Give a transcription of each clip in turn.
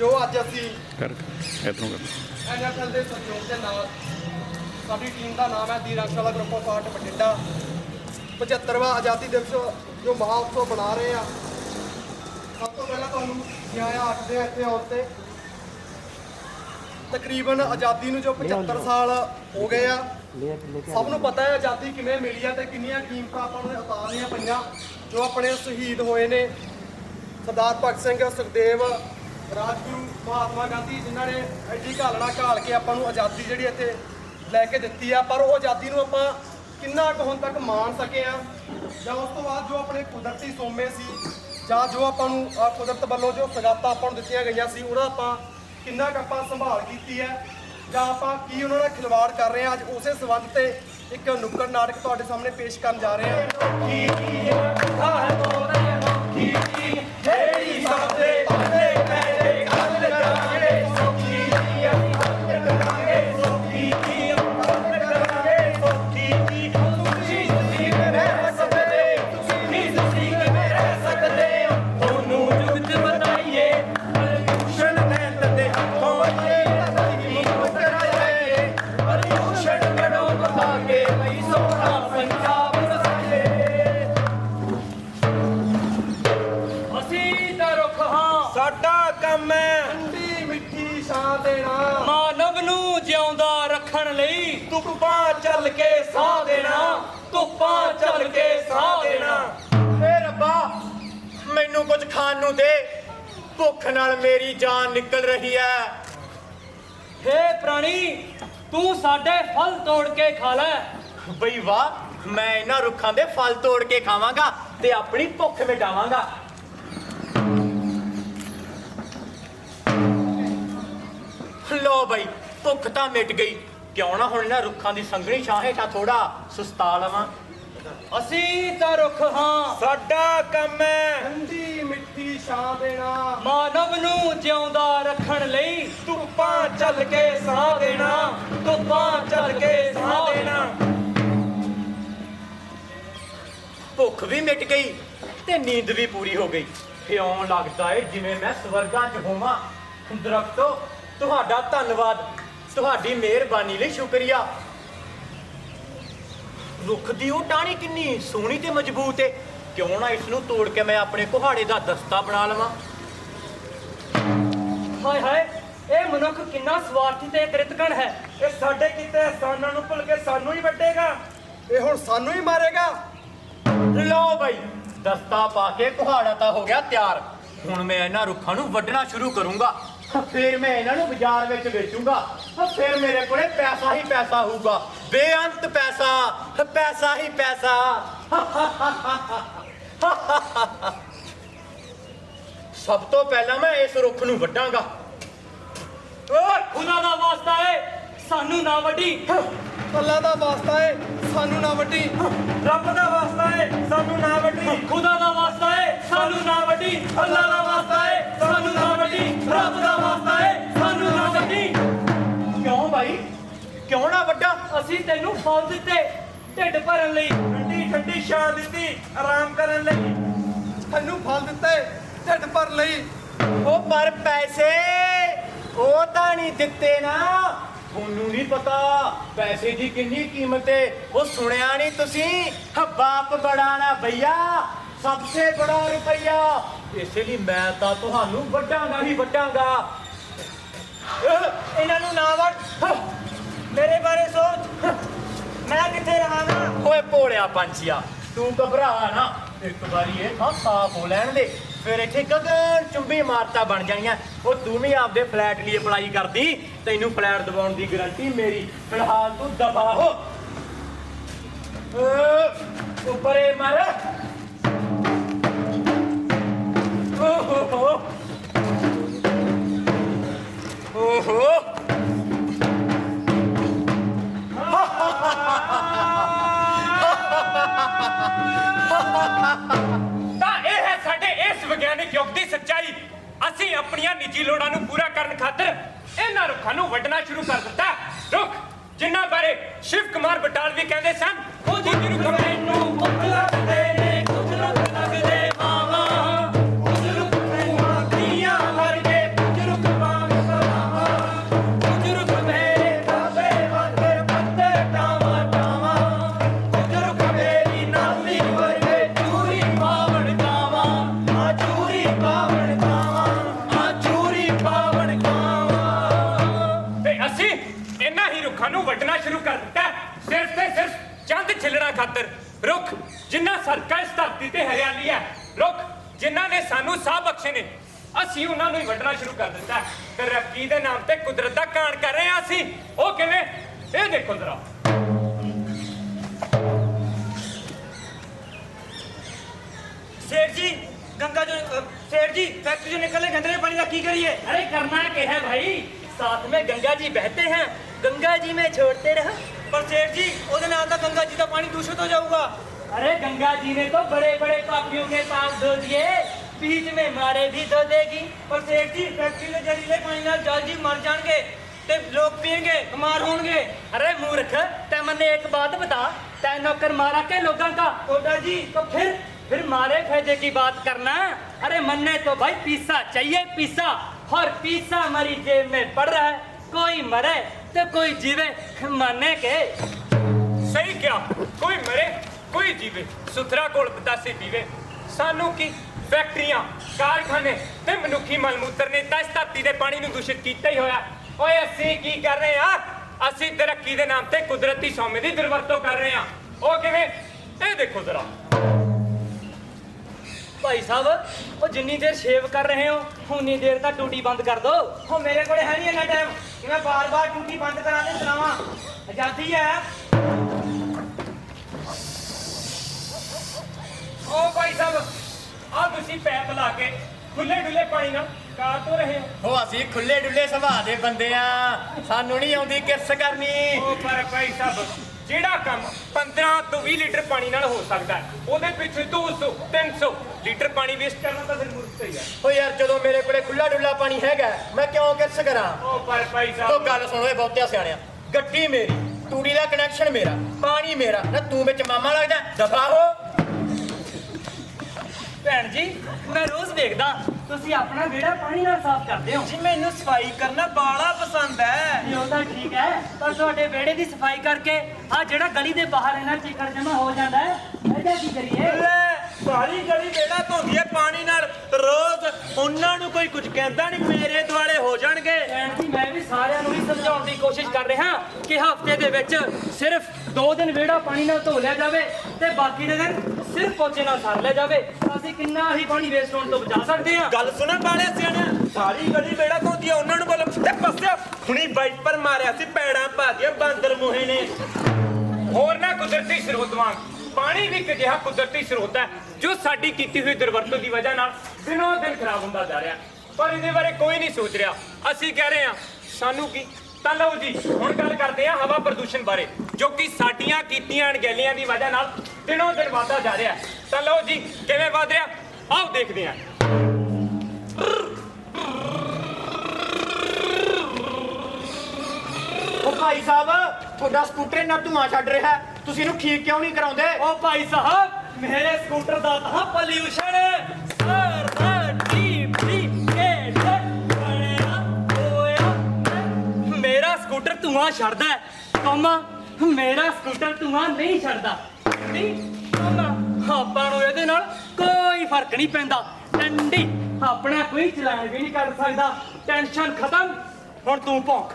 जो अज असी कर NFL के सहयोग के नाल साडी टीम का नाम है दी रंगशाला ग्रुप ऑफ आर्ट बठिंडा 75वां आज़ादी दिवस जो महाउत्सव बना रहे हैं। सब तो पहला तुहानूं न्याया आखदे आ इत्थे आउण ते तकरीबन आज़ादी नूं जो 75 साल हो गए आ। सब नूं पता है आज़ादी किवें मिली है ते किन्नियां कीमतां आपां नूं उतारनियां पईयां जो अपने शहीद होए ने सरदार भगत सिंह सुखदेव राजगुरु महात्मा गांधी जिन्हां ने एडी घालना घाल के आपां नूं आज़ादी जिहड़ी इत्थे लैके दित्ती है। पर वो आज़ादी नूं आपां किन्ना कुछ हुण तक मान सके आ जां उस तो बाद जो अपने कुदरती सोमे सी जां जो आपां नूं कुदरत वल्लों जो सगातां आपां नूं दित्तियां गईयां सी उहदा आपां किन्ना कुछ आपां संभाल कीती है जां आपां की उहनां नाल खिलवाड़ कर रहे हैं। अज उसे संबंध ते एक नुक्कड़ नाटक तुहाडे सामने पेश करन जा रहे ਧੁੱਪਾਂ ਚੱਲ ਕੇ ਸਾਹ ਦੇਣਾ, ਧੁੱਪਾਂ ਚੱਲ ਕੇ ਸਾਹ ਦੇਣਾ। ਏ ਰੱਬਾ ਮੈਨੂੰ ਕੁਝ ਖਾਣ ਨੂੰ ਦੇ, ਭੁੱਖ ਨਾਲ ਮੇਰੀ ਜਾਨ ਨਿਕਲ ਰਹੀ ਹੈ। हे प्राणी तू साडे फल तोड़ के खा ले। ਬਈ ਵਾਹ, ਮੈਂ ਇਹਨਾਂ ਰੁੱਖਾਂ ਦੇ ਫਲ ਤੋੜ ਕੇ ਖਾਵਾਂਗਾ ਤੇ ਆਪਣੀ ਭੁੱਖ ਮਿਟਾਵਾਂਗਾ। ਲੋ ਬਈ, ਭੁੱਖ ਤਾਂ ਮਿਟ ਗਈ। क्यों ना हुण इन्हां रुखां दी संघनी छां हेठां थोड़ा सुस्ता लवां। असीं तां रुख हां, साडा काम है ठंडी मिट्टी छां देना, मानव नूं जिउंदा रखण लई धुप्पां चल के साह देना, धुप्पां चल के साह देना। भुख भी मिट गई ते नींद भी पूरी हो गई। क्यों लगदा है जिवें मैं स्वर्गां च होवां। दरख्तो तुहाडा धन्नवाद, ਤੁਹਾਡੀ ਮਿਹਰਬਾਨੀ ਲਈ ਸ਼ੁਕਰੀਆ। ਰੁੱਖ ਦੀ ਉਹ ਟਾਹਣੀ ਕਿੰਨੀ ਸੋਹਣੀ ਤੇ ਮਜ਼ਬੂਤ ਏ। ਕਿਉਂ ਨਾ ਇਸ ਨੂੰ ਤੋੜ ਕੇ ਮੈਂ ਆਪਣੇ ਕੁਹਾੜੇ ਦਾ ਦਸਤਾ ਬਣਾ ਲਵਾਂ। ਹਾਏ ਹਾਏ, ਇਹ ਮਨੁੱਖ ਕਿੰਨਾ ਸਵਾਰਥੀ ਤੇ ਕ੍ਰਿਤਕਣ ਹੈ। ਇਹ ਸਾਡੇ ਕੀਤੇ ਅਹਿਸਾਨਾਂ ਨੂੰ ਭੁੱਲ ਕੇ ਸਾਨੂੰ ਹੀ ਵੱਢੇਗਾ। ਇਹ ਹੁਣ ਸਾਨੂੰ ਹੀ ਮਾਰੇਗਾ। ਲਓ ਬਈ, ਦਸਤਾ ਪਾ ਕੇ ਕੁਹਾੜਾ ਤਾਂ ਹੋ ਗਿਆ ਤਿਆਰ। ਹੁਣ ਮੈਂ ਇਹਨਾਂ ਰੁੱਖਾਂ ਨੂੰ ਵੱਢਣਾ ਸ਼ੁਰੂ ਕਰੂੰਗਾ। फिर मैं इन्हों बाजार में बेचूंगा। फिर मेरे को पैसा ही पैसा होगा, बेअंत पैसा, पैसा ही पैसा। सब तो पहला मैं इस रुख नूं वड्डांगा। खुदा दा वास्ता है सानू ना वड्डी, अल्लाह दा वास्ता है सानू ना वड्डी, रब दा वास्ता है सानू ना वड्डी, खुदा दा वास्ता है सानू ना वड्डी, अल्लाह दा वास्ता है सानू ना वड्डी, रब दा वास्ता है सानू ना वड्डी। क्यों भाई, क्यों ना वड्डा? ਅਸੀਂ ਤੈਨੂੰ ਫਲ ਦਿੱਤੇ ਢਿੱਡ ਭਰਨ ਲਈ, ठंडी ठंडी छां दित्ती आराम करन लई, तैनू फल दित्ते ढिड भर लई। ओ पर पैसे ओ तां नहीं दित्ते ना। ਤੁਹਾਨੂੰ ਨਹੀਂ ਪਤਾ ਪੈਸੇ ਦੀ ਕਿੰਨੀ ਕੀਮਤ ਹੈ। ਉਹ ਸੁਣਿਆ ਨਹੀਂ ਤੁਸੀਂ, ਬਾਪ ਬੜਾ ਨਾ ਭਈਆ, ਸਭ ਸੇ ਬੜਾ ਰੁਪਈਆ। ਇਸੇ ਲਈ ਮੈਂ ਤਾਂ ਤੁਹਾਨੂੰ ਵੱਡਾਂਗਾ ਹੀ ਵੱਡਾਂਗਾ। ਇਹਨਾਂ ਨੂੰ ਨਾ ਵੱਢ, ਮੇਰੇ ਬਾਰੇ ਸੋਚ, ਮੈਂ ਕਿੱਥੇ ਰਹਾਂਗਾ। ਓਏ ਭੋਲਿਆ ਪੰਛੀਆ, ਤੂੰ ਘਬਰਾ ਨਾ। ਇੱਕ ਵਾਰੀ ਇਹ ਥਾਂ ਸਾਫ਼ ਹੋ ਲੈਣ ਦੇ, ਫਿਰ ਇੱਥੇ ਗਗਨ ਚੁੰਬੀ ਇਮਾਰਤਾਂ ਬਣ ਜਾਣੀਆਂ। ਉਹ ਤੂੰ ਵੀ ਆਪਦੇ ਫਲੈਟ ਲਈ ਅਪਲਾਈ ਕਰਦੀ, ਤੈਨੂੰ ਫਲੈਟ ਦਿਵਾਉਣ ਦੀ ਗਾਰੰਟੀ ਮੇਰੀ। ਫਿਲਹਾਲ ਤੂੰ ਦਫਾ ਹੋ। ਉੱਪਰੇ ਮਰ। ਓਹੋ ਓਹੋ ਤਾਂ ਇਹ ਹੈ ਸਾਡੇ ਇਸ ਵਿਗਿਆਨਿਕ ਯੁੱਗ ਦੀ ਸੱਚਾਈ। ਅਸੀਂ ਆਪਣੀਆਂ ਨਿੱਜੀ ਲੋੜਾਂ ਨੂੰ ਪੂਰਾ ਕਰਨ ਖਾਤਰ ਇਹਨਾਂ ਰੁੱਖਾਂ ਨੂੰ ਵੱਢਣਾ ਸ਼ੁਰੂ ਕਰ ਦਿੱਤਾ। ਰੁੱਖ ਜਿਨ੍ਹਾਂ ਬਾਰੇ ਸ਼ਿਵ ਕੁਮਾਰ ਬਟਾਲਵੀ ਕਹਿੰਦੇ ਸਨ, ਉਹ ਜੀ ਰੁੱਖ ਮੈਨੂੰ ਪੁੱਤ ਲੱਗਦੇ ਨੇ, ਕੁਝ ਰੁੱਖ ਲੱਗਦੇ ਮਾਵਾਂ, ਕੁਝ ਰੁੱਖ ਮੈਨੂੰ ਧੀਆਂ ਵਰਗੇ, ਕੁਝ ਰੁੱਖ ਰੁੱਖ ਜਿਨ੍ਹਾਂ ਸਦਕਾ ਇਸ ਧਰਤੀ ਤੇ ਹਰਿਆਲੀ ਹੈ, ਰੁੱਖ ਜਿਨ੍ਹਾਂ ਨੇ ਸਾਨੂੰ ਸਾਹ ਬਖਸ਼ੇ ਨੇ, ਅਸੀਂ ਉਹਨਾਂ ਨੂੰ ਹੀ ਵੱਢਣਾ ਸ਼ੁਰੂ ਕਰ ਦਿੱਤਾ ਹੈ। ਤਰੱਕੀ ਦੇ ਨਾਮ ਤੇ ਕੁਦਰਤ ਦਾ ਘਾਣ ਕਰ ਰਹੇ ਹਾਂ ਅਸੀਂ। ਉਹ ਕਿਵੇਂ? ਇਹ ਦੇਖੋ ਜ਼ਰਾ। सेठ जी गंगा जो सेठ जी फैक्ट्री जो निकले गंदे पानी का की करिए? अरे करना क्या है भाई, साथ में गंगा जी बहते हैं, गंगा जी में छोड़ते रहो। पर सेठ जी ओदे नाल ता गंगा जी का पानी दूषित हो जाऊगा। अरे गंगा जी ने तो बड़े बड़े पापियों के पाप धो दिए, बीच में मारे भी धो देगी। पर सेठ जी फैक्ट्री के जहरीले पानी नाल जल जी मर जाएंगे ते लोग पियेंगे बीमार होंगे। अरे मूर्ख, तै मन्ने एक बात बता, तै नौकर मारा के लोगों का? ओडा जी तो फिर मारे फायदे की बात करना। अरे मन्ने तो भाई पीसा चाहिए, पीसा। और पीसा हमारी जेब में पड़ रहा है, कोई मरे तो कोई जीवे, माने के। ਸਹੀ ਕਿਹਾ, ਕੋਈ ਮਰੇ ਕੋਈ ਜੀਵੇ, ਸੁਥਰਾ ਘੋਲ ਪਤਾਸੇ ਪੀਵੇ। ਸਾਨੂੰ ਕੀ ਫੈਕਟਰੀਆਂ, ਕਾਰਖਾਨੇ ਤੇ ਮਨੁੱਖੀ ਮਲ ਮੂਤਰ ਨੇ ਤਾਂ ਇਸ ਧਰਤੀ ਦੇ ਪਾਣੀ ਨੂੰ ਦੂਸ਼ਿਤ ਕੀਤਾ ਹੀ ਹੋਇਆ। ਓਏ ਅਸੀਂ ਕੀ ਕਰ ਰਹੇ ਹਾਂ? ਅਸੀਂ ਤਰੱਕੀ ਦੇ ਨਾਮ ਤੇ ਕੁਦਰਤੀ ਸੋਮੇ ਦੀ ਦੁਰਵਰਤੋਂ ਕਰ ਰਹੇ ਹਾਂ। ਉਹ ਕਿਵੇਂ? ਇਹ ਦੇਖੋ ਜ਼ਰਾ। भाई साहब, वो जिन्नी देर शेव कर रहे हो उन्नी देर तक टूटी बंद कर दो। हो मेरे को है नहीं इन्ना टाइम कि मैं बार बार टूटी बंद करा दे चलावा। आजादी है। ओ भाई साहब, ਆ ਤੁਸੀਂ ਪੈਪ ਲਾ ਕੇ ਖੁੱਲੇ ਡੁੱਲੇ ਪਾਣੀ ਨਾਲ ਕਾਰ ਤੋਂ ਰਹੇ ਹੋ। ਉਹ ਅਸੀਂ ਖੁੱਲੇ ਡੁੱਲੇ ਸੁਭਾਅ ਦੇ ਬੰਦੇ ਆ, ਸਾਨੂੰ ਨਹੀਂ ਆਉਂਦੀ ਕਿਰਸ ਕਰਨੀ। ਉਹ ਪਰ ਭਾਈ ਸਾਹਿਬ, ਜਿਹੜਾ ਕੰਮ 15 ਤੋਂ 20 ਲੀਟਰ ਪਾਣੀ ਨਾਲ ਹੋ ਸਕਦਾ ਹੈ, ਉਹਦੇ ਪਿੱਛੇ 200 300 ਲੀਟਰ ਪਾਣੀ ਵੇਸਟ ਕਰਨਾ ਤਾਂ ਫਿਰ ਮੁਰਤ ਹੀ ਹੈ। ਓ ਯਾਰ ਜਦੋਂ ਮੇਰੇ ਕੋਲੇ ਖੁੱਲਾ ਡੁੱਲਾ ਪਾਣੀ ਹੈਗਾ ਮੈਂ ਕਿਉਂ ਕਿਰਸ ਕਰਾਂ? ਉਹ ਪਰ ਭਾਈ ਉਹ ਸਾਹਿਬ, ਗੱਲ ਸੁਣੋ ਇਹ ਬਹੁਤਿਆ ਸਿਆਣਿਆ, ਗੱਡੀ ਮੇਰੀ, ਤੂੜੀ ਦਾ ਕਨੈਕਸ਼ਨ ਮੇਰਾ, ਪਾਣੀ ਮੇਰਾ, ਨਾ ਤੂੰ ਵਿੱਚ ਮਾਮਾ ਲੱਗਦਾ? ਦਫਾ ਹੋ। ਭੈਣ ਜੀ, ਮੈਂ ਰੋਜ਼ ਦੇਖਦਾ ਤੁਸੀਂ ਆਪਣਾ ਵਿਹੜਾ ਪਾਣੀ ਨਾਲ ਸਾਫ਼ ਕਰਦੇ ਹੋ। ਜੀ ਮੈਨੂੰ ਸਫਾਈ ਕਰਨਾ ਬਾਲਾ ਪਸੰਦ ਹੈ। ਇਹ ਤਾਂ ਠੀਕ ਹੈ, ਪਰ ਤੁਹਾਡੇ ਵਿਹੜੇ ਦੀ ਸਫਾਈ ਕਰਕੇ ਆ ਜਿਹੜਾ ਗਲੀ ਦੇ ਬਾਹਰ ਇਹਨਾਂ ਚਿੱਕੜ ਜਮਾ ਹੋ ਜਾਂਦਾ ਹੈ, ਇਹਦਾ ਕੀ ਕਰੀਏ? ਸਾਰੀ ਗਲੀ ਵਿਹੜਾ ਧੋਂਦੀ ਹੈ ਪਾਣੀ ਨਾਲ ਰੋਜ਼, ਉਹਨਾਂ ਨੂੰ ਕੋਈ ਕੁਝ ਕਹਿੰਦਾ ਨਹੀਂ, ਮੇਰੇ ਦੁਆਲੇ ਹੋ ਜਾਣਗੇ। ਭੈਣ ਜੀ, ਮੈਂ ਵੀ ਸਾਰਿਆਂ ਨੂੰ ਹੀ ਸਮਝਾਉਣ ਦੀ ਕੋਸ਼ਿਸ਼ ਕਰ ਰਿਹਾ ਕਿ ਹਫ਼ਤੇ ਦੇ ਵਿੱਚ ਸਿਰਫ 2 ਦਿਨ ਵਿਹੜਾ ਪਾਣੀ ਨਾਲ ਧੋ ਲਿਆ ਜਾਵੇ ਤੇ ਬਾਕੀ ਦੇ ਦਿਨ ਸਿਰਫ ਪੋਚੇ ਨਾਲ ਸਾਰ ਲਿਆ ਜਾਵੇ। ਅਸੀਂ ਕਿੰਨਾ ਹੀ ਪਾਣੀ ਵੇਸਟ ਹੋਣ ਤੋਂ ਬਚਾ ਸਕਦੇ ਹਾਂ। ਗੱਲ ਸੁਣਨ ਵਾਲੇ ਸਿਆਣਿਆ, ਸਾਰੀ ਗਲੀ ਵਿਹੜਾ ਧੋਂਦੀ ਹੈ, ਉਹਨਾਂ ਨੂੰ ਬੋਲੋ ਤੇ ਪੱਸਿਆ ਹੁਣੀ ਵਾਈਪਰ ਮਾਰਿਆ ਸੀ, ਪੈੜਾਂ ਪਾ ਦੀਆਂ ਬਾਂਦਰ ਮੋਹੇ ਨੇ। ਹੋਰ ਨਾ ਕੁਦਰਤੀ ਸਰੋਤ ਵਾਂਗ ਪਾਣੀ ਵੀ ਇੱਕ ਅਜਿਹਾ ਕੁਦਰਤੀ ਸਰੋਤ ਹੈ ਜੋ ਸਾਡੀ ਕੀਤੀ ਹੋਈ ਦੁਰਵਰਤੋਂ ਦੀ ਵਜ੍ਹਾ ਨਾਲ ਦਿਨੋਂ ਦਿਨ ਖਰਾਬ ਹੁੰਦਾ ਜਾ ਰਿਹਾ, ਪਰ ਇਹਦੇ ਬਾਰੇ ਕੋਈ ਨਹੀਂ ਸੋਚ ਰਿਹਾ। ਅਸੀਂ ਕਹਿ ਰਹੇ ਹਾਂ ਸਾਨੂੰ ਕੀ। ਤਾਂ ਲਓ ਜੀ, ਹੁਣ ਗੱਲ ਕਰਦੇ ਹਾਂ ਹਵਾ ਪ੍ਰਦੂਸ਼ਣ ਬਾਰੇ, ਜੋ ਕਿ ਸਾਡੀਆਂ ਕੀਤੀਆਂ ਅਣਗਹਿਲੀਆਂ ਦੀ ਵਜ੍ਹਾ ਨਾਲ ਦਿਨੋਂ ਦਿਨ ਵਧਦਾ ਜਾ ਰਿਹਾ। ਤਾਂ ਲਓ ਜੀ, ਕਿਵੇਂ ਵਧ ਰਿਹਾ ਆਓ ਦੇਖਦੇ ਹਾਂ। ਉਹ ਭਾਈ ਸਾਹਿਬ, ਤੁਹਾਡਾ ਸਕੂਟਰ ਇੰਨਾ ਧੂਆਂ ਛੱਡ ਰਿਹਾ, ਤੁਸੀਂ ਇਹਨੂੰ ਠੀਕ ਕਿਉਂ ਨਹੀਂ ਕਰਾਉਂਦੇ? ਉਹ ਭਾਈ ਸਾਹਿਬ, ਮੇਰੇ ਸਕੂਟਰ ਦਾ ਤਾਂ ਪੋਲਿਊਸ਼ਨ ਮੇਰਾ ਸਕੂਟਰ ਧੂਆਂ ਛੱਡਦਾ ਹੈ, ਕੋਮਾ ਮੇਰਾ ਸਕੂਟਰ ਧੂਆਂ ਨਹੀਂ ਛੱਡਦਾ। ਨਹੀਂ ਕੋਮਾ, ਆਪਾਂ ਨੂੰ ਇਹਦੇ ਨਾਲ ਕੋਈ ਫਰਕ ਨਹੀਂ ਪੈਂਦਾ। ਟੰਡੀ ਆਪਣਾ ਕੋਈ ਚਲਾਨ ਵੀ ਨਹੀਂ ਕਰ ਸਕਦਾ। ਟੈਨਸ਼ਨ ਖਤਮ, ਹੁਣ ਤੂੰ ਭੌਂਕ।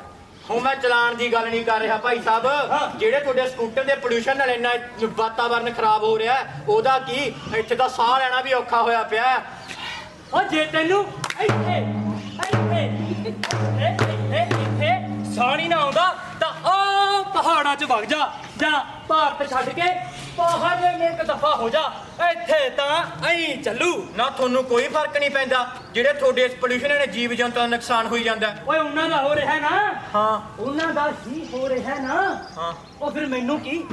ਹੁਣ ਮੈਂ ਚਲਾਨ ਦੀ ਗੱਲ ਨਹੀਂ ਕਰ ਰਿਹਾ ਭਾਈ ਸਾਹਿਬ, ਜਿਹੜੇ ਤੁਹਾਡੇ ਸਕੂਟਰ ਦੇ ਪੋਲਿਊਸ਼ਨ ਨਾਲ ਇੰਨਾ ਵਾਤਾਵਰਨ ਖਰਾਬ ਹੋ ਰਿਹਾ, ਉਹਦਾ ਕੀ? ਇੱਥੇ ਤਾਂ ਸਾਹ ਲੈਣਾ ਵੀ ਔਖਾ ਹੋਇਆ ਪਿਆ। ਉਹ ਜੇ ਤੈਨੂੰ ਇੱਥੇ ਸਾਹ ਨਹੀਂ ਨਾ ਆਉਂਦਾ ਤਾਂ ਉਹ ਪਹਾੜਾਂ 'ਚ ਵਗ ਜਾ, ਜਾਂ ਭਾਰਤ ਛੱਡ ਕੇ ਬਾਹਰ ਦੇ ਮੁਲਕ ਦਫਾ ਹੋ ਜਾ। ਇੱਥੇ ਤਾਂ ਐਂ ਚੱਲੂ। ਨਾ ਤੁਹਾਨੂੰ ਕੋਈ ਫਰਕ ਨਹੀਂ ਪੈਂਦਾ? ਜਿਹੜੇ ਤੁਹਾਡੇ ਇਸ ਪੋਲਿਊਸ਼ਨ ਨੇ ਜੀਵ ਜੰਤੂ ਦਾ ਨੁਕਸਾਨ ਹੋਈ ਜਾਂਦਾ। ਓਏ ਉਹਨਾਂ ਦਾ ਹੋ ਰਿਹਾ ਨਾ। ਹਾਂ ਉਹਨਾਂ ਦਾ ਹੀ ਹੋ ਰਿਹਾ ਨਾ। ਹਾਂ, ਉਹ ਫਿਰ ਮੈਨੂੰ ਕੀ?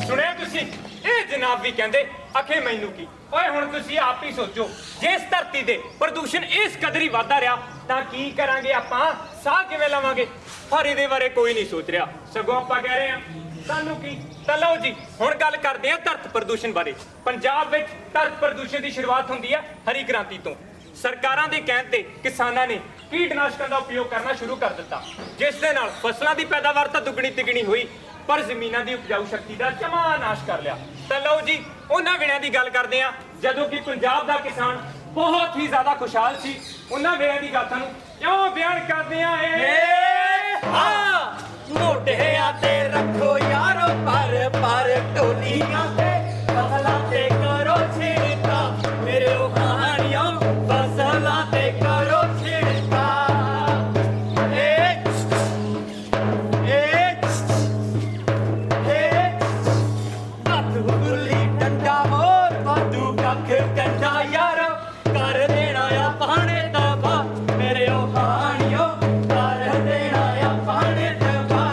ਸੁਣਿਆ ਤੁਸੀਂ? ਇਹ ਜਨਾਬ ਵੀ ਕਹਿੰਦੇ ਆਖੇ ਮੈਨੂੰ ਕੀ। ਓਏ ਹੁਣ ਤੁਸੀਂ ਆਪ ਹੀ ਸੋਚੋ, ਜੇ ਇਸ ਧਰਤੀ ਦੇ ਪ੍ਰਦੂਸ਼ਣ ਇਸ ਕਦਰ ਹੀ ਵੱਧਦਾ ਰਿਹਾ ਤਾਂ ਕੀ ਕਰਾਂਗੇ ਆਪਾਂ? ਸਾਹ ਕਿਵੇਂ ਲਵਾਂਗੇ? ਪਰ ਇਹਦੇ ਬਾਰੇ ਕੋਈ ਨਹੀਂ ਸੋਚ ਰਿਹਾ, ਸਗੋਂ ਆਪਾਂ ਕਹਿ ਰਹੇ ਹਾਂ ਸਾਨੂੰ ਕੀ। ਤਾਂ ਲਓ ਜੀ, ਹੁਣ ਗੱਲ ਕਰਦੇ ਹਾਂ ਧਰਤ ਪ੍ਰਦੂਸ਼ਣ ਬਾਰੇ। ਪੰਜਾਬ ਵਿੱਚ ਧਰਤ ਪ੍ਰਦੂਸ਼ਣ ਦੀ ਸ਼ੁਰੂਆਤ ਹੁੰਦੀ ਹੈ ਹਰੀ ਕ੍ਰਾਂਤੀ ਤੋਂ। ਸਰਕਾਰਾਂ ਦੇ ਕਹਿਣ ਤੇ ਕਿਸਾਨਾਂ ਨੇ ਕੀਟਨਾਸ਼ਕਾਂ ਦਾ ਉਪਯੋਗ ਕਰਨਾ ਸ਼ੁਰੂ ਕਰ ਦਿੱਤਾ, ਜਿਸ ਦੇ ਨਾਲ ਫਸਲਾਂ ਦੀ ਪੈਦਾਵਾਰ ਤਾਂ ਦੁੱਗਣੀ ਤਿੱਗਣੀ ਹੋਈ, ਪਰ ਜ਼ਮੀਨਾਂ ਦੀ ਉਪਜਾਊ ਸ਼ਕਤੀ ਦਾ ਜਮਾ ਨਾਸ਼ ਕਰ ਲਿਆ। ਤਾਂ ਲਓ ਜੀ, ਉਹਨਾਂ ਵੇਲਿਆਂ ਦੀ ਗੱਲ ਕਰਦੇ ਹਾਂ ਜਦੋਂ ਕਿ ਪੰਜਾਬ ਦਾ ਕਿਸਾਨ ਬਹੁਤ ਹੀ ਜ਼ਿਆਦਾ ਖੁਸ਼ਹਾਲ ਸੀ। ਉਹਨਾਂ ਵੇਲਿਆਂ ਦੀ ਗੱਲ ਤੁਹਾਨੂੰ ਕਿਉਂ ਬਿਆਨ ਕਰਦੇ ਹਾਂ? ਮੋਢਿਆਂ ਤੇ ਰੱਖੋ ਯਾਰੋ ਪਰ ਟੋਲੀਆਂ ਤੇ ਫਸਲਾਂ ਤੇ ਕਰੋ ਛਿੜਕਾ ਮੇਰੇ ਉਹ ਕਹਾਣੀਆਂ ਫਸਲਾਂ ਤੇ ਕਰੋ ਛਿੜਕਾ ਗੁੱਲੀ ਡੰਡਾ ਮੋਰ ਵਾਧੂ ਕੱਖ ਕੰਡਾ ਯਾਰੋ ਕਰ ਦੇਣਾ ਆ ਪਾਣੇ ਤਬਾ ਮੇਰੇ ਉਹ ਕਹਾਣੀਓ ਕਰ ਦੇਣਾ ਆ ਪਾਣੇ ਤਬਾ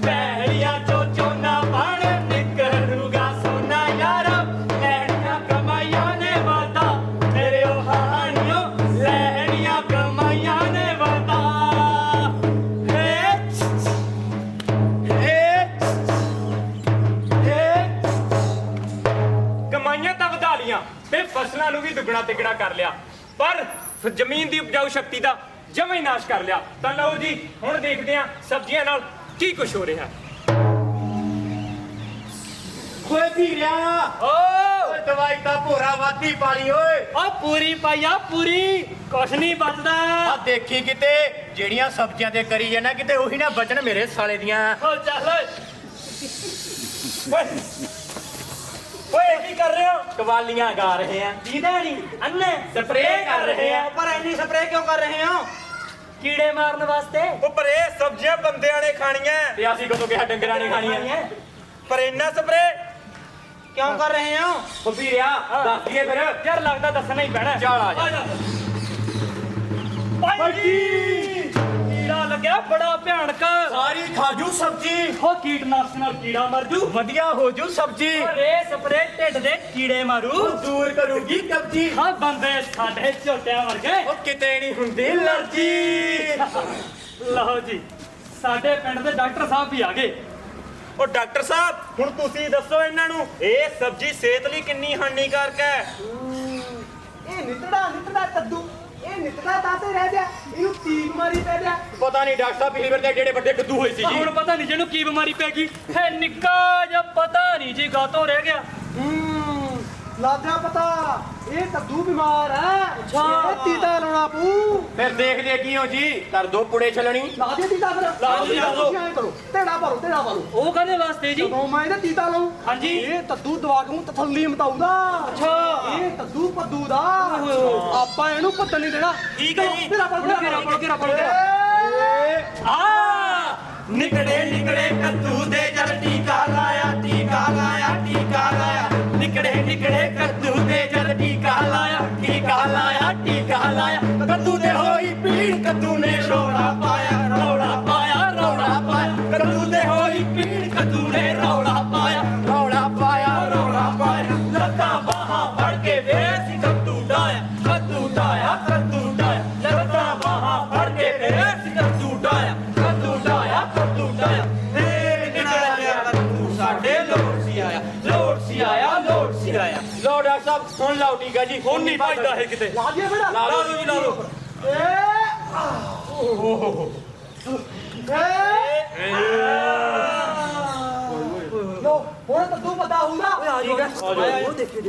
ਪੈੜੀਆਂ ਚੋਂ ਚੋਨਾ ਬਣ ਨਿਕਲੂਗਾ ਸੋਨਾ ਯਾਰੋ ਲੈਣੀਆਂ ਕਮਾਈਆਂ ਨੇ ਵਾਦਾ ਮੇਰੇ ਉਹ ਕਹਾਣੀਓ ਲੈਣੀਆਂ ਕਮਾਈਆਂ ਨੇ ਵਾਦਾ ਕਮਾਈਆਂ ਤਾਂ ਵਧਾ ਲੀਆਂ ਤੇ ਫਸਲਾਂ ਨੂੰ ਵੀ ਦੁੱਗਣਾ ਤਿੱਗਣਾ ਕਰ ਲਿਆ ਪਰ ਜ਼ਮੀਨ ਦੀ ਉਪਜਾਊ ਸ਼ਕਤੀ ਦਾ ਜਮਾਂ ਹੀ ਨਾਸ਼ ਕਰ ਲਿਆ। ਤਾਂ ਲਓ ਜੀ ਹੁਣ ਦੇਖਦੇ ਹਾਂ ਸਬਜ਼ੀਆਂ ਨਾਲ ਕੀ ਕੁਝ ਹੋ ਰਿਹਾ। ਓਏ ਵੀਰਿਆ ਓਏ ਦਵਾਈ ਤਾਂ ਭੋਰਾ ਵਾਧੀ ਪਾਲੀ ਓਏ ਓ ਪੂਰੀ ਪਾਈਆ ਪੂਰੀ ਕੁਛ ਨਹੀਂ ਬਚਦਾ। ਆ ਦੇਖੀ ਕਿਤੇ ਜਿਹੜੀਆਂ ਸਬਜ਼ੀਆਂ ਤੇ ਕਰੀ ਜਾਣਾ ਕਿਤੇ ਉਹੀ ਨਾ ਬਚਣ ਮੇਰੇ ਸਾਲੇ ਦੀਆਂ ਓ ਚੱਲ ਓਏ ਕੀ ਕਰ ਰਹੇ ਹੋ ਕਵਾਲੀਆਂ ਗਾ ਰਹੇ ਆ ਦੀਦਾ ਨਹੀਂ ਅੰਨੇ ਸਪਰੇਅ ਕਰ ਰਹੇ ਆ ਪਰ ਇੰਨੀ ਸਪਰੇਅ ਕਿਉਂ ਕਰ ਰਹੇ ਹੋ ਕੀੜੇ ਮਾਰਨ ਵਾਸਤੇ ਉਹ ਪਰ ਇਹ ਸਬਜ਼ੀਆਂ ਬੰਦਿਆਂ ਨੇ ਖਾਣੀਆਂ ਤੇ ਅਸੀਂ ਕਦੋਂ ਕਿਹਾ ਡੰਗਰਾਂ ਨੇ ਖਾਣੀਆਂ ਪਰ ਇੰਨਾ ਸਪਰੇ ਕਿਉਂ ਕਰ ਰਹੇ ਹੋ ਓ ਵੀਰਿਆ ਦੱਸ ਦਈਏ ਫਿਰ ਯਾਰ ਲੱਗਦਾ ਦੱਸਣਾ ਹੀ ਪੈਣਾ ਚੱਲ ਆ ਜਾ। ਭਾਈ ਜੀ ਕੀੜਾ ਲੱਗਿਆ ਬੜਾ ਭਿਆਨਕ ਸਾਰੀ ਖਾਜੂ ਸਬਜ਼ੀ ਹੋ ਕੀਟਨਾਸ਼ਕ ਨਾਲ ਕੀੜਾ ਮਰ ਜੂ ਵਧੀਆ ਹੋ ਜੂ ਸਬਜ਼ੀ ਰੇ ਸਪਰੇ ਢਿੱਡ ਦੇ ਕੀੜੇ ਮਾਰੂ ਦੂਰ ਕਰੂਗੀ ਕਬਜੀ ਹਾਂ ਬੰਦੇ ਸਾਡੇ ਝੋਟਿਆਂ ਵਰਗੇ ਉਹ ਕਿਤੇ ਨਹੀਂ ਹੁੰਦੀ ਅਲਰਜੀ ਲਓ ਜੀ ਸਾਡੇ ਪਿੰਡ ਦੇ ਡਾਕਟਰ ਸਾਹਿਬ ਵੀ ਆ ਗਏ ਉਹ ਡਾਕਟਰ ਸਾਹਿਬ ਹੁਣ ਤੁਸੀਂ ਦੱਸੋ ਇਹਨਾਂ ਨੂੰ ਇਹ ਸਬਜ਼ੀ ਸਿਹਤ ਲਈ ਕਿੰਨੀ ਹਾਨੀਕਾਰਕ ਹੈ। ਇਹ ਨਿਤੜਾ ਕੱਦੂ ਇਹ ਨਿਤੜਾ ਤਾਂ ਤੇ ਰਹਿ ਗਿਆ ਇਹਨੂੰ ਤੀਕ ਮਾਰੀ ਪੈ ਗਿਆ ਪਤਾ ਨਹੀਂ ਡਾਕਟਰ ਸਾਹਿਬ ਪਿਛਲੀ ਵਾਰ ਤੇ ਜਿਹੜੇ ਵੱਡੇ ਕੱਦੂ ਹੋਏ ਸੀ ਜੀ ਹੁਣ ਪਤਾ ਨਹੀਂ ਜਿਹਨੂੰ ਕੀ ਬਿਮਾਰੀ ਪੈ ਗਈ ਹੈ ਨਿੱਕਾ ਜਿਹਾ ਪਤਾ ਨਹੀਂ ਜੀ ਗਾਤੋਂ ਰਹਿ ਗਿਆ ਲਾਜਾ ਪਤਾ ਇਹ ਕੱਦੂ ਬਿਮਾਰ ਹੈ ਇਹ ਟੀਕਾ ਲਾਉਣਾ ਪਊ ਫਿਰ ਦੇਖਦੇ ਕੀ ਹੋ ਜੀ ਕਰ ਦੋ ਪੁੜੇ ਛਲਣੀ ਲਾ ਦੇ ਟੀਕਾ ਫਿਰ ਲਾ ਦਿਓ। ਤੁਸੀਂ ਐਂ ਕਰੋ ਢੇੜਾ ਭਰੋ ਉਹ ਕਾਹਦੇ ਵਾਸਤੇ ਜੀ ਜਦੋਂ ਮੈਂ ਇਹਦਾ ਟੀਕਾ ਲਾਉਂ ਹਾਂਜੀ। ਇਹ ਕੱਦੂ ਦਵਾ ਕੇ ਤਸੱਲੀ ਮਤਾਉਂਦਾ ਅੱਛਾ। ਇਹ ਕੱਦੂ ਪੱਦੂ ਦਾ ਆਪਾਂ ਇਹਨੂੰ ਪੱਤਨ ਨਹੀਂ ਦੇਣਾ ਠੀਕ ਹੈ ਜੀ ਤੇਰਾ ਪੜ ਆ ਨਿਕੜੇ ਕੱਦੂ ਦੇ ਜਦ ਟੀਕਾ ਲਾਇਆ ਨਿਕੜੇ ਕੱਦੂ ਦੇ ਜਦ ਟੀਕਾ ਲਾਇਆ ਕੱਦੂ ਦੇ ਹੋਈ ਪੀੜ ਕੱਦੂ ਨੇ ਰੌਲਾ ਪਾਇਆ ਕੱਦੂ ਦੇ ਹੋਈ ਪੀੜ ਕੱਦੂ ਨੇ ਰੌਲਾ ਪਾਇਆ ਲੱਤਾਂ ਬਾਹਾਂ ਫੜ ਕੇ ਵੇਖ ਕੱਦੂ ਡਾਇਆ ਲੱਤਾਂ ਬਾਹਾਂ ਫੜ ਕੇ ਵੇਖ ਕੱਦੂ ਡਾਇਆ ਸਾਡੇ ਲੋੜ ਸੀ ਆਇਆ ਲੋ ਡਾਕਟਰ ਸਾਹਿਬ ਹੁਣ ਲਾਓ ਟੀਕਾ ਜੀ ਹੁਣ ਨਹੀਂ ਭਜਦਾ ਹੈ ਕਿਤੇ ਲਾ ਦਿਆ ਬੇਟਾ ਲਾ ਲਓ ਜੀ ਲਾ ਲਓ ਲੋ ਹੁਣ ਕੱਦੂ ਪਤਾ ਹੋਊਗਾ ਠੀਕ ਹੈ ਉਹ ਦੇਖੀ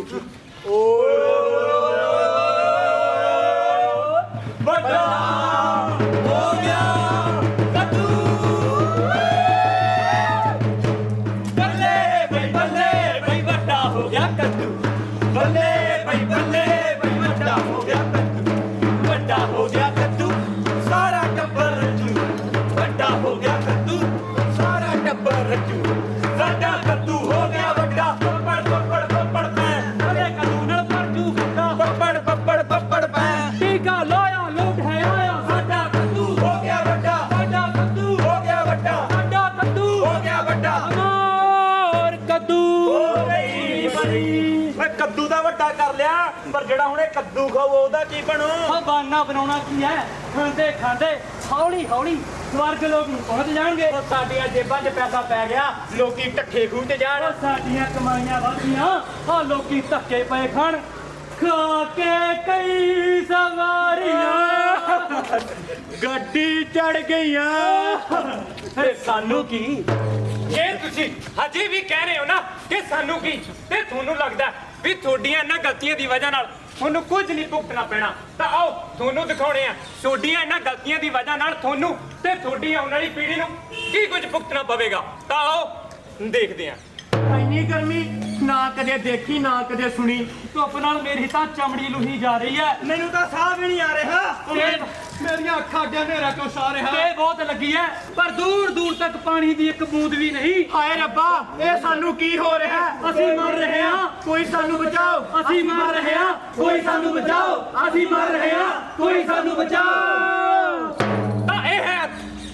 ਵੱਡਾ ਹੋ ਗਿਆ ਕੱਦੂ ਬੱਲੇ ਬਈ ਵੱਡਾ ਹੋ ਗਿਆ ਕੱਦੂ ਬੱਲੇ ਬਈ ਵੱਡਾ ਹੋ ਗਿਆ ਕੱਦੂ ਸਾਰਾ ਟੱਬਰ ਰੱਜੂ ਵੱਡਾ ਹੋ ਗਿਆ ਕੱਦੂ ਸਾਰਾ ਟੱਬਰ ਰੱਜੂ ਸਾਡਾ ਕੱਦੂ ਹੋ ਗਿਆ ਵੱਡਾ ਪੜ ਪੈ ਅਰੇ ਕੱਦੂ ਨਾਲ ਪਰਜੂ ਪੱਪੜ ਪੈ ਟੀਕਾ ਲਾਇਆ ਲੋਟ ਹੈ ਆਇਆ ਸਾਡਾ ਕੱਦੂ ਹੋ ਗਿਆ ਵੱਡਾ ਹੋਰ ਕੱਦੂ ਹੋ ਗਈ ਬੜੀ ਮੈਂ ਕੱਦੂ ਦਾ ਵੱਡਾ ਕਰ ਲਿਆ ਪਰ ਜਿਹੜਾ ਹੁਣ ਇਹ ਕੱਦੂ ਖਾਊ ਉਹਦਾ ਕੀ ਬਣੂ। ਬਾਨਾ ਬਣਾਉਣਾ ਕੀ ਹੈ ਖਾਂਦੇ ਹੌਲੀ ਸਵਰਗ ਲੋਕ ਨੂੰ ਪਹੁੰਚ ਜਾਣਗੇ ਉਹ ਸਾਡੀਆਂ ਜੇਬਾਂ 'ਚ ਪੈਸਾ ਪੈ ਗਿਆ ਲੋਕੀ ਢੱਠੇ ਖੂਹ ਤੇ ਜਾਣ ਉਹ ਸਾਡੀਆਂ ਕਮਾਈਆਂ ਵਧਦੀਆਂ ਆ ਲੋਕੀ ਧੱਕੇ ਪਏ ਖਾਣ ਖਾ ਕੇ ਕਈ ਸਵਾਰੀਆਂ ਗੱਡੀ ਚੜ ਗਈਆਂ ਤੇ ਸਾਨੂੰ ਕੀ ਜੇ ਤੁਸੀਂ ਹਜੇ ਵੀ ਕਹਿ ਰਹੇ ਹੋ ਨਾ ਕਿ ਸਾਨੂੰ ਕੀ ਤੇ ਤੁਹਾਨੂੰ ਲੱਗਦਾ ਵੀ ਤੁਹਾਡੀਆਂ ਇਹਨਾਂ ਗਲਤੀਆਂ ਦੀ ਵਜ੍ਹਾ ਨਾਲ ਤੁਹਾਨੂੰ ਕੁਝ ਨਹੀਂ ਭੁਗਤਣਾ ਪੈਣਾ। ਤਾਂ ਆਓ ਤੁਹਾਨੂੰ ਦਿਖਾਉਣੇ ਆ ਤੁਹਾਡੀਆਂ ਇਹਨਾਂ ਗਲਤੀਆਂ ਦੀ ਵਜ੍ਹਾ ਨਾਲ ਤੁਹਾਨੂੰ ਤੇ ਤੁਹਾਡੀ ਆਉਣ ਵਾਲੀ ਪੀੜ੍ਹੀ ਨੂੰ ਕੀ ਕੁਝ ਭੁਗਤਣਾ ਪਵੇਗਾ। ਤਾਂ ਆਓ ਦੇਖਦੇ ਹਾਂ। ਇੰਨੀ ਗਰਮੀ ਨਾ ਕਦੇ ਦੇਖੀ ਨਾ ਕਦੇ ਸੁਣੀ। ਧੁੱਪ ਨਾਲ ਮੇਰੀ ਤਾਂ ਚਮੜੀ ਲੁਹੀ ਜਾ ਰਹੀ ਹੈ। ਮੈਨੂੰ ਤਾਂ ਸਾਹ ਵੀ ਨਹੀਂ ਆ ਰਿਹਾ। ਮੇਰੀਆਂ ਅੱਖਾਂ ਅੱਗੇ ਹਨੇਰਾ ਕਿਉਂ ਛਾ ਰਿਹਾ? ਤੇ ਬਹੁਤ ਲੱਗੀ ਹੈ, ਪਰ ਦੂਰ ਦੂਰ ਤੱਕ ਪਾਣੀ ਦੀ ਇੱਕ ਬੂੰਦ ਵੀ ਨਹੀਂ। ਹਾਏ ਰੱਬਾ, ਇਹ ਸਾਨੂੰ ਕੀ ਹੋ ਰਿਹਾ? ਅਸੀਂ ਮਰ ਰਹੇ ਹਾਂ, ਕੋਈ ਸਾਨੂੰ ਬਚਾਓ। ਅਸੀਂ ਮਰ ਰਹੇ ਹਾਂ, ਕੋਈ ਸਾਨੂੰ ਬਚਾਓ। ਅਸੀਂ ਮਰ ਰਹੇ ਹਾਂ, ਕੋਈ ਸਾਨੂੰ ਬਚਾਓ। ਤਾਂ ਇਹ ਹੈ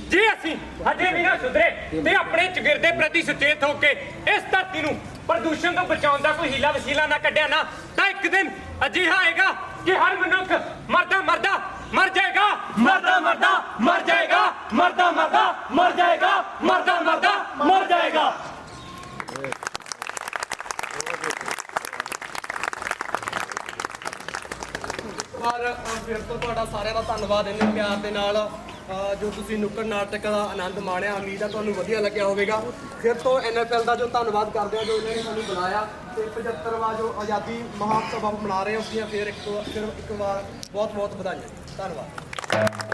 ਜੇ ਅਸੀਂ ਹਜੇ ਵੀ ਨਾ ਸੁਧਰੇ ਤੇ ਆਪਣੇ ਚਗਿਰਦੇ ਪ੍ਰਤੀ ਸੁਚੇਤ ਹੋ ਕੇ ਇਸ ਧਰਤੀ ਨੂੰ ਪ੍ਰਦੂਸ਼ਣ ਤੋਂ ਬਚਾਉਣ ਦਾ ਕੋਈ ਹੀਲਾ ਵਸੀਲਾ ਨਾ ਕੱਢਿਆ ਨਾ, ਤਾਂ ਇੱਕ ਦਿਨ ਅਜਿਹਾ ਆਏਗਾ ਕਿ ਹਰ ਮਨੁੱਖ ਮਰਦਾ ਮਰਦਾ ਮਰ ਜਾਏਗਾ, ਮਰਦਾ ਮਰਦਾ ਮਰ ਜਾਏਗਾ, ਮਰਦਾ ਮਰਦਾ ਮਰ ਜਾਏਗਾ, ਮਰਦਾ ਮਰਦਾ ਮਰ ਜਾਏਗਾ। ਪਰ ਫਿਰ ਤੋਂ ਤੁਹਾਡਾ ਸਾਰਿਆਂ ਦਾ ਧੰਨਵਾਦ ਇੰਨੇ ਪਿਆਰ ਦੇ ਨਾਲ ਜੋ ਤੁਸੀਂ ਨੁੱਕੜ ਨਾਟਕ ਦਾ ਆਨੰਦ ਮਾਣਿਆ। ਉਮੀਦ ਹੈ ਤੁਹਾਨੂੰ ਵਧੀਆ ਲੱਗਿਆ ਹੋਵੇਗਾ। ਫਿਰ ਤੋਂ NFL ਦਾ ਜੋ ਧੰਨਵਾਦ ਕਰਦੇ ਹਾਂ ਜੋ ਇਹਨਾਂ ਨੇ ਸਾਨੂੰ ਬੁਲਾਇਆ ਤੇ 75ਵਾਂ ਜੋ ਆਜ਼ਾਦੀ ਮਹਾਉਤਸਵ ਮਨਾ ਰਹੇ ਹਾਂ, ਉਸ ਦੀਆਂ ਫਿਰ ਇੱਕ ਵਾਰ ਬਹੁਤ ਬਹੁਤ ਵਧਾਈਆਂ। ਧੰਨਵਾਦ।